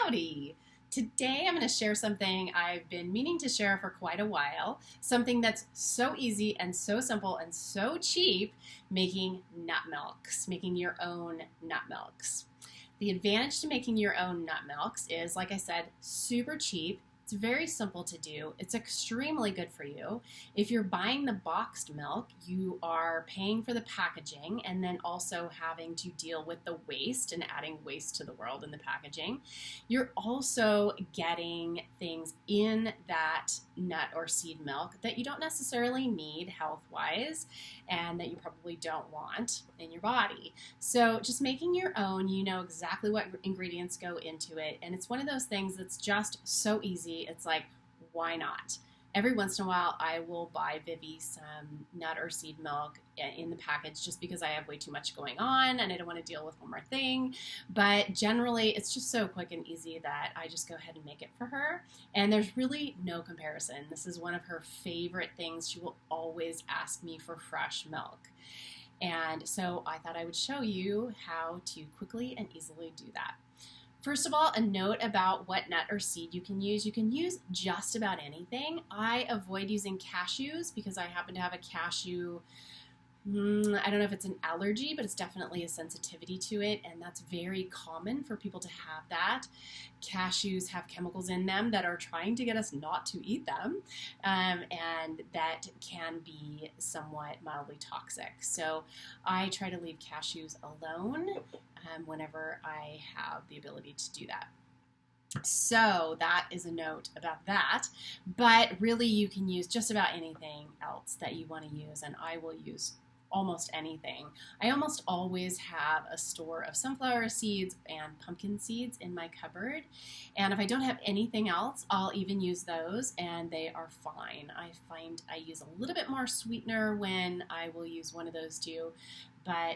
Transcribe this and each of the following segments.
Howdy! Today I'm going to share something I've been meaning to share for quite a while, something that's so easy and so simple and so cheap, making nut milks, making your own nut milks. The advantage to making your own nut milks is, like I said, super cheap. It's very simple to do. It's extremely good for you. If you're buying the boxed milk, you are paying for the packaging and then also having to deal with the waste and adding waste to the world in the packaging. You're also getting things in that nut or seed milk that you don't necessarily need health-wise and that you probably don't want in your body. So just making your own, you know exactly what ingredients go into it, and it's one of those things that's just so easy. It's like, why not? Every once in a while, I will buy Vivi some nut or seed milk in the package just because I have way too much going on and I don't want to deal with one more thing. But generally, it's just so quick and easy that I just go ahead and make it for her. And there's really no comparison. This is one of her favorite things. She will always ask me for fresh milk. And so I thought I would show you how to quickly and easily do that. First of all, a note about what nut or seed you can use. You can use just about anything. I avoid using cashews because I happen to have a cashew, I don't know if it's an allergy, but it's definitely a sensitivity to it, and that's very common for people to have that. Cashews have chemicals in them that are trying to get us not to eat them, and that can be somewhat mildly toxic. So I try to leave cashews alone whenever I have the ability to do that. So that is a note about that, but really you can use just about anything else that you want to use, and I will use almost anything. I almost always have a store of sunflower seeds and pumpkin seeds in my cupboard, and if I don't have anything else, I'll even use those, and they are fine. I find I use a little bit more sweetener when I will use one of those two, but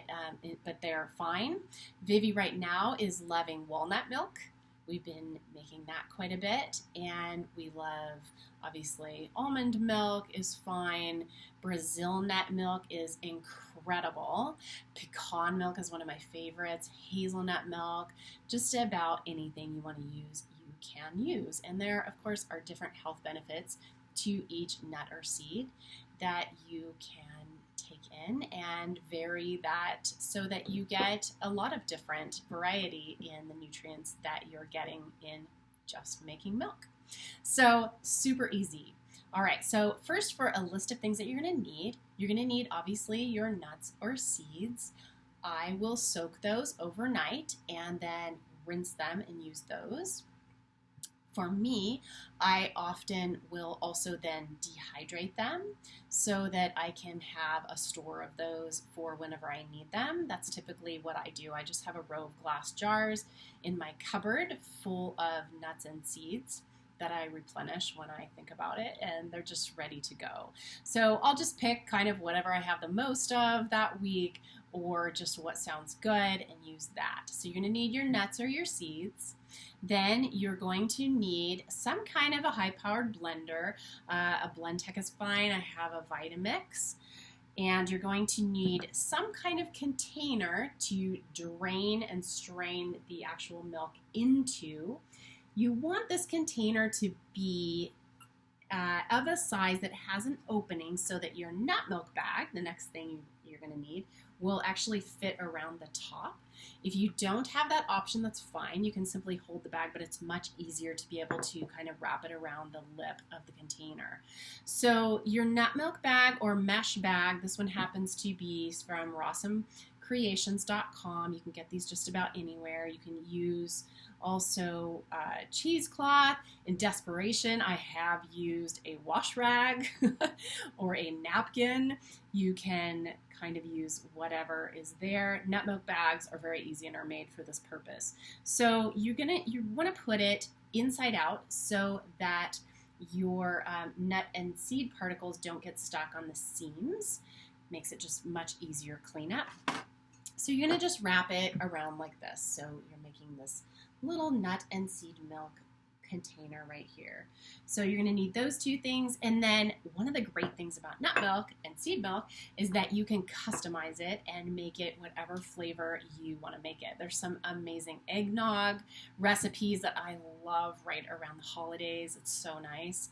they're fine. Vivi right now is loving walnut milk. We've been making that quite a bit, and we love, obviously, almond milk is fine. Brazil nut milk is incredible. Pecan milk is one of my favorites. Hazelnut milk, just about anything you want to use, you can use. And there, of course, are different health benefits to each nut or seed that you can take in and vary that so that you get a lot of different variety in the nutrients that you're getting in just making milk. So super easy. All right, so first, for a list of things that you're going to need obviously your nuts or seeds. I will soak those overnight and then rinse them and use those. For me, I often will also then dehydrate them so that I can have a store of those for whenever I need them. That's typically what I do. I just have a row of glass jars in my cupboard full of nuts and seeds that I replenish when I think about it, and they're just ready to go. So I'll just pick kind of whatever I have the most of that week or just what sounds good and use that. So you're going to need your nuts or your seeds. Then you're going to need some kind of a high-powered blender. A Blendtec is fine. I have a Vitamix. And you're going to need some kind of container to drain and strain the actual milk into. You want this container to be of a size that has an opening so that your nut milk bag, the next thing you're going to need, will actually fit around the top. If you don't have that option, that's fine. You can simply hold the bag, but it's much easier to be able to kind of wrap it around the lip of the container. So your nut milk bag or mesh bag, this one happens to be from rawsomecreations.com. You can get these just about anywhere. You can use also cheesecloth. In desperation, I have used a wash rag or a napkin. You can kind of use whatever is there. Nut milk bags are very easy and are made for this purpose. So you want to put it inside out so that your nut and seed particles don't get stuck on the seams. Makes it just much easier cleanup. So you're going to just wrap it around like this. So you're making this little nut and seed milk container right here. So you're going to need those two things. And then one of the great things about nut milk and seed milk is that you can customize it and make it whatever flavor you want to make it. There's some amazing eggnog recipes that I love right around the holidays. It's so nice.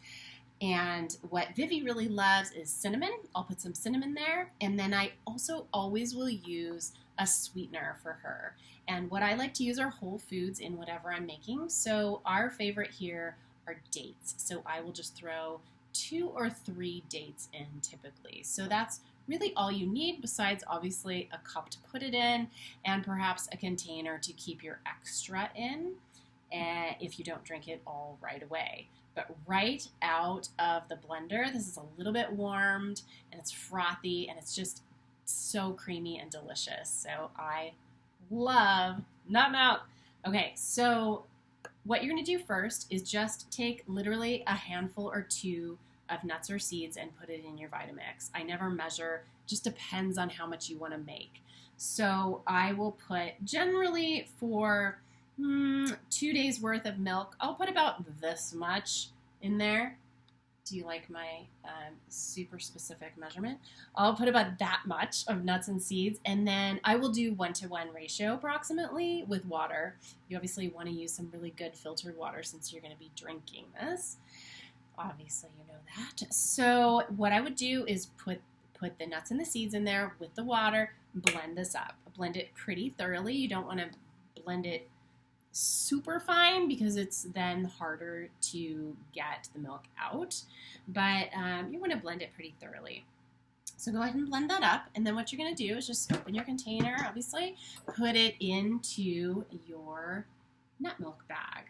And what Vivi really loves is cinnamon. I'll put some cinnamon there. And then I also always will use a sweetener for her. And what I like to use are whole foods in whatever I'm making. So our favorite here are dates. So I will just throw 2 or 3 dates in typically. So that's really all you need, besides obviously a cup to put it in and perhaps a container to keep your extra in if you don't drink it all right away. But right out of the blender, this is a little bit warmed and it's frothy and it's just so creamy and delicious. So I love nut milk. Okay, so what you're going to do first is just take literally a handful or 2 of nuts or seeds and put it in your Vitamix. I never measure, just depends on how much you want to make. So I will put, generally for 2 days worth of milk, I'll put about this much in there. Do you like my super specific measurement? I'll put about that much of nuts and seeds, and then I will do 1-to-1 ratio approximately with water. You obviously want to use some really good filtered water since you're going to be drinking this. Obviously, you know that. So what I would do is put the nuts and the seeds in there with the water, blend this up. Blend it pretty thoroughly. You don't want to blend it super fine because it's then harder to get the milk out, but you want to blend it pretty thoroughly. So go ahead and blend that up, and then what you're going to do is just open your container, obviously, put it into your nut milk bag.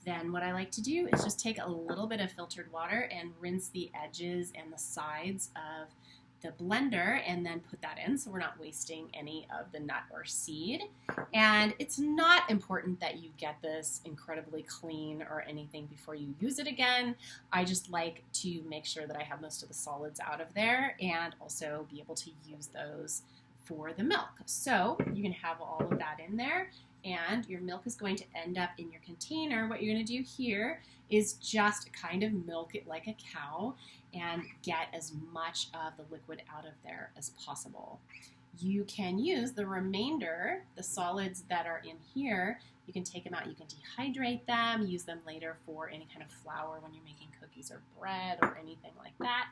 Then what I like to do is just take a little bit of filtered water and rinse the edges and the sides of the blender and then put that in so we're not wasting any of the nut or seed. And it's not important that you get this incredibly clean or anything before you use it again. I just like to make sure that I have most of the solids out of there and also be able to use those for the milk. So you can have all of that in there and your milk is going to end up in your container. What you're going to do here is just kind of milk it like a cow and get as much of the liquid out of there as possible. You can use the remainder, the solids that are in here, you can take them out, you can dehydrate them, use them later for any kind of flour when you're making cookies or bread or anything like that.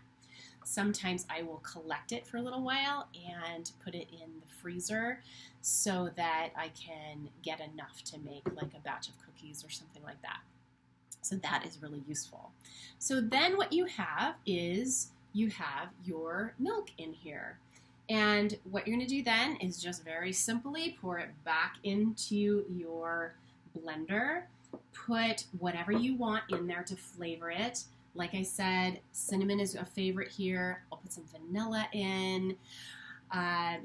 Sometimes I will collect it for a little while and put it in the freezer so that I can get enough to make like a batch of cookies or something like that. So that is really useful. So then what you have is you have your milk in here. And what you're going to do then is just very simply pour it back into your blender. Put whatever you want in there to flavor it. Like I said, cinnamon is a favorite here. I'll put some vanilla in.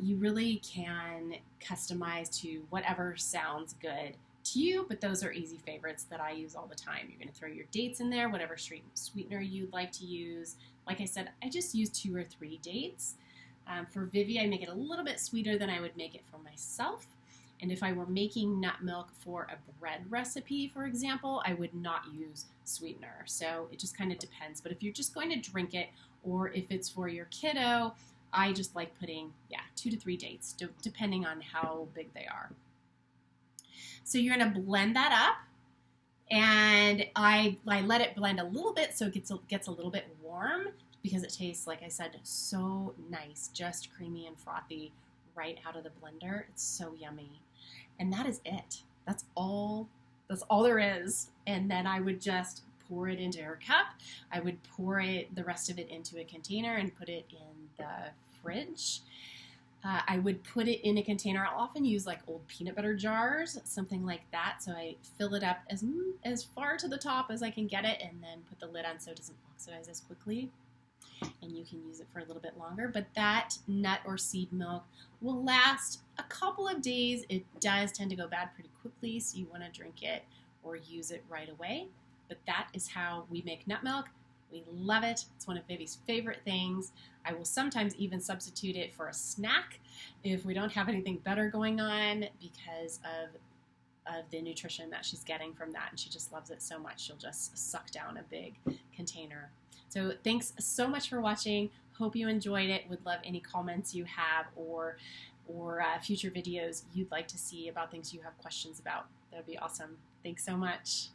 You really can customize to whatever sounds good to you, but those are easy favorites that I use all the time. You're going to throw your dates in there, whatever sweetener you'd like to use. Like I said, I just use 2 or 3 dates. For Vivi, I make it a little bit sweeter than I would make it for myself. And if I were making nut milk for a bread recipe, for example, I would not use sweetener. So it just kind of depends. But if you're just going to drink it, or if it's for your kiddo, I just like putting, 2 to 3 dates, depending on how big they are. So you're going to blend that up, and I let it blend a little bit so it gets a little bit warm because it tastes, like I said, so nice, just creamy and frothy right out of the blender. It's so yummy. And that is it. That's all there is. And then I would just pour it into her cup. I would pour the rest of it into a container and put it in the fridge. I would put it in a container. I'll often use like old peanut butter jars, something like that. So I fill it up as far to the top as I can get it and then put the lid on so it doesn't oxidize as quickly. And you can use it for a little bit longer. But that nut or seed milk will last a couple of days. It does tend to go bad pretty quickly, so you want to drink it or use it right away. But that is how we make nut milk. We love it. It's one of Vivi's favorite things. I will sometimes even substitute it for a snack if we don't have anything better going on because of of the nutrition that she's getting from that, and she just loves it so much she'll just suck down a big container. So thanks so much for watching. Hope you enjoyed it. Would love any comments you have or future videos you'd like to see about things you have questions about. That would be awesome. Thanks so much.